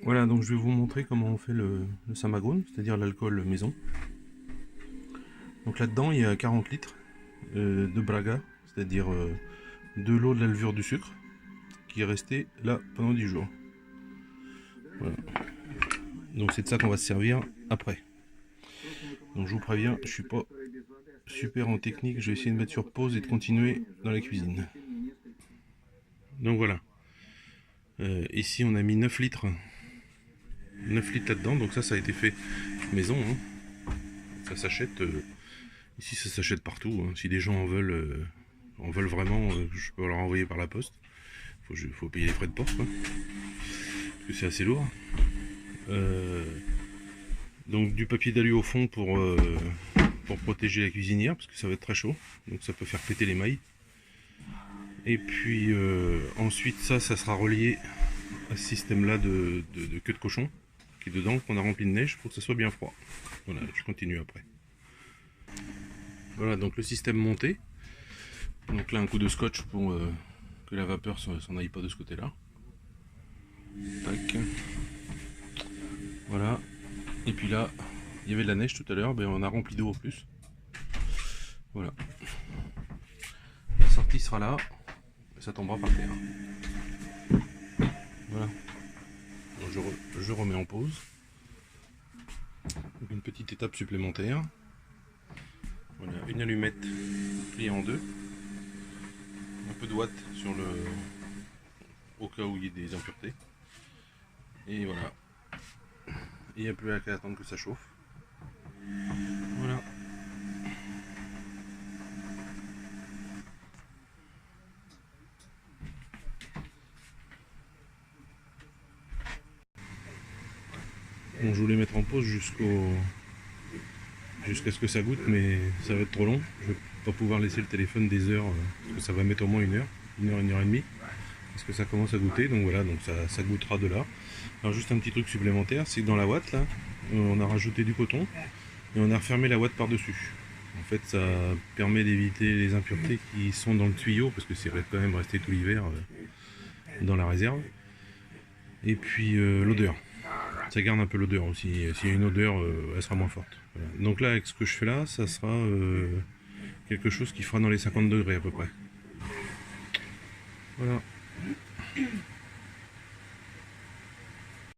Voilà, donc je vais vous montrer comment on fait le samagoun, c'est-à-dire l'alcool maison. Donc là-dedans, il y a 40 litres de braga, c'est-à-dire de l'eau, de la levure, du sucre, qui est resté là pendant 10 jours. Voilà. Donc c'est de ça qu'on va se servir après. Donc je vous préviens, je suis pas super en technique, je vais essayer de mettre sur pause et de continuer dans la cuisine. Donc voilà. Ici on a mis 9 litres. 9 litres là-dedans, donc ça a été fait maison. Hein. Ça s'achète. Ici ça s'achète partout. Hein. Si des gens en veulent vraiment, je peux leur envoyer par la poste. Faut payer les frais de port, quoi. Parce que c'est assez lourd. Donc du papier d'alu au fond pour protéger la cuisinière, parce que ça va être très chaud. Donc ça peut faire péter les mailles. Et puis ensuite ça sera relié à ce système là de queue de cochon qui est dedans, qu'on a rempli de neige pour que ça soit bien froid. Voilà, je continue après. Voilà, donc le système monté. Donc là un coup de scotch pour que la vapeur s'en aille pas de ce côté là. Tac. Voilà. Et puis là, il y avait de la neige tout à l'heure, ben on a rempli d'eau au plus. Voilà. La sortie sera là, et ça tombera par terre. Voilà. Donc je remets en pause. Donc une petite étape supplémentaire. Voilà, une allumette pliée en deux. Un peu de ouate sur le, au cas où il y ait des impuretés. Et voilà. Et il n'y a plus qu'à attendre que ça chauffe. Voilà. Bon, je voulais mettre en pause jusqu'à ce que ça goûte, mais ça va être trop long. Je vais pas pouvoir laisser le téléphone des heures, parce que ça va mettre au moins une heure et demie, parce que ça commence à goûter. Donc voilà, donc ça goûtera de là. Alors juste un petit truc supplémentaire, c'est que dans la ouate là, on a rajouté du coton et on a refermé la ouate par dessus. En fait, ça permet d'éviter les impuretés qui sont dans le tuyau, parce que c'est quand même resté tout l'hiver dans la réserve. Et puis l'odeur. Ça garde un peu l'odeur aussi. S'il y a une odeur, elle sera moins forte. Voilà. Donc là, avec ce que je fais là, ça sera quelque chose qui fera dans les 50 degrés à peu près. Voilà.